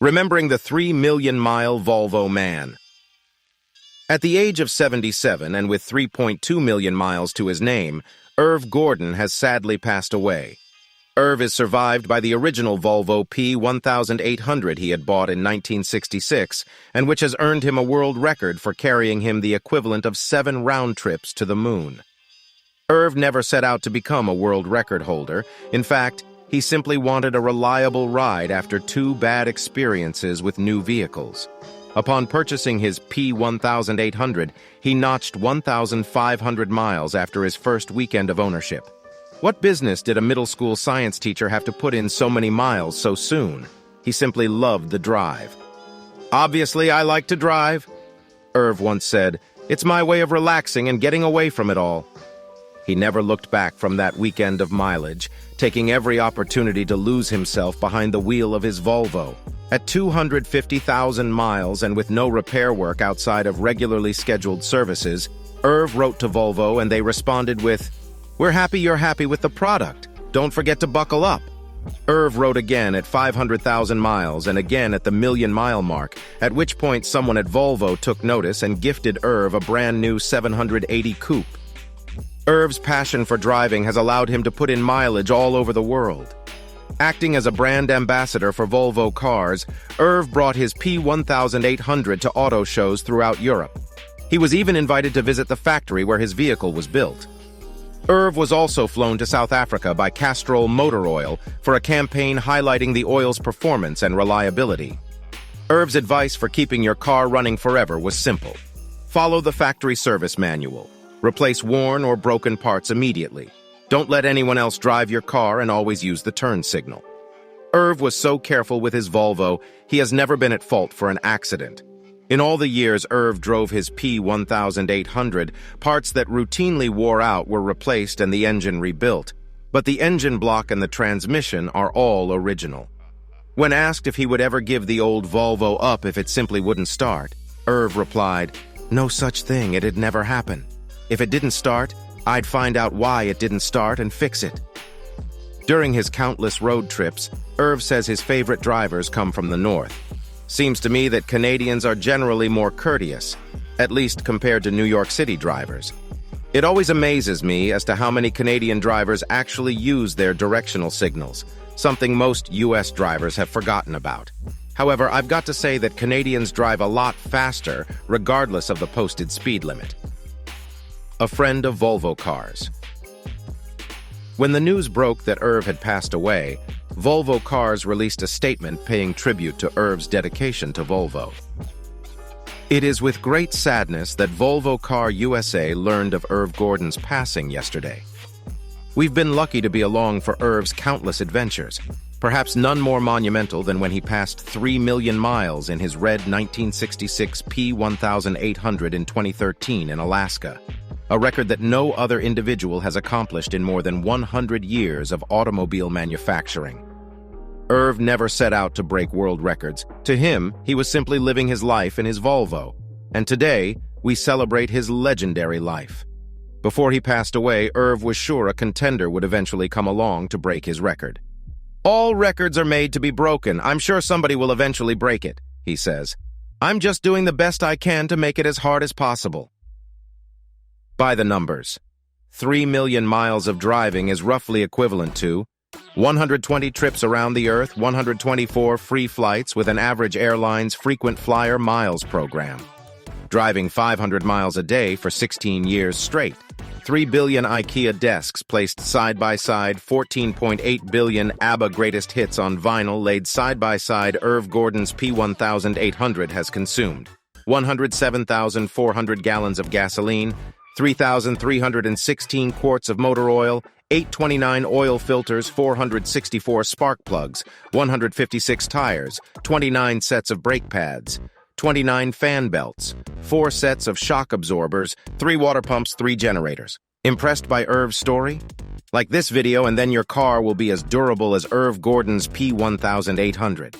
Remembering the 3 million mile Volvo Man. At the age of 77 and with 3.2 million miles to his name, Irv Gordon has sadly passed away. Irv is survived by the original Volvo P1800 he had bought in 1966, and which has earned him a world record for carrying him the equivalent of 7 round trips to the moon. Irv never set out to become a world record holder. In fact, he simply wanted a reliable ride after 2 bad experiences with new vehicles. Upon purchasing his P1800, he notched 1,500 miles after his first weekend of ownership. What business did a middle school science teacher have to put in so many miles so soon? He simply loved the drive. "Obviously, I like to drive," Irv once said. "It's my way of relaxing and getting away from it all." He never looked back from that weekend of mileage, taking every opportunity to lose himself behind the wheel of his Volvo. At 250,000 miles and with no repair work outside of regularly scheduled services, Irv wrote to Volvo and they responded with, "We're happy you're happy with the product. Don't forget to buckle up." Irv wrote again at 500,000 miles and again at the million-mile mark, at which point someone at Volvo took notice and gifted Irv a brand new 780 coupe. Irv's passion for driving has allowed him to put in mileage all over the world. Acting as a brand ambassador for Volvo Cars, Irv brought his P1800 to auto shows throughout Europe. He was even invited to visit the factory where his vehicle was built. Irv was also flown to South Africa by Castrol Motor Oil for a campaign highlighting the oil's performance and reliability. Irv's advice for keeping your car running forever was simple. Follow the factory service manual. Replace worn or broken parts immediately. Don't let anyone else drive your car and always use the turn signal. Irv was so careful with his Volvo, he has never been at fault for an accident. In all the years Irv drove his P1800, parts that routinely wore out were replaced and the engine rebuilt, but the engine block and the transmission are all original. When asked if he would ever give the old Volvo up if it simply wouldn't start, Irv replied, "No such thing, it'd never happen. If it didn't start, I'd find out why it didn't start and fix it." During his countless road trips, Irv says his favorite drivers come from the north. "Seems to me that Canadians are generally more courteous, at least compared to New York City drivers. It always amazes me as to how many Canadian drivers actually use their directional signals, something most U.S. drivers have forgotten about. However, I've got to say that Canadians drive a lot faster, regardless of the posted speed limit." A friend of Volvo Cars. When the news broke that Irv had passed away, Volvo Cars released a statement paying tribute to Irv's dedication to Volvo. "It is with great sadness that Volvo Car USA learned of Irv Gordon's passing yesterday. We've been lucky to be along for Irv's countless adventures, perhaps none more monumental than when he passed 3 million miles in his red 1966 P1800 in 2013 in Alaska. A record that no other individual has accomplished in more than 100 years of automobile manufacturing. Irv never set out to break world records. To him, he was simply living his life in his Volvo. And today, we celebrate his legendary life. Before he passed away, Irv was sure a contender would eventually come along to break his record. "All records are made to be broken. I'm sure somebody will eventually break it," he says. "I'm just doing the best I can to make it as hard as possible." By the numbers, 3 million miles of driving is roughly equivalent to 120 trips around the Earth, 124 free flights with an average airline's frequent flyer miles program. Driving 500 miles a day for 16 years straight. 3 billion IKEA desks placed side by side, 14.8 billion ABBA greatest hits on vinyl laid side by side Irv Gordon's P1800 has consumed. 107,400 gallons of gasoline, 3,316 quarts of motor oil, 829 oil filters, 464 spark plugs, 156 tires, 29 sets of brake pads, 29 fan belts, 4 sets of shock absorbers, 3 water pumps, 3 generators. Impressed by Irv's story? Like this video and then your car will be as durable as Irv Gordon's P1800.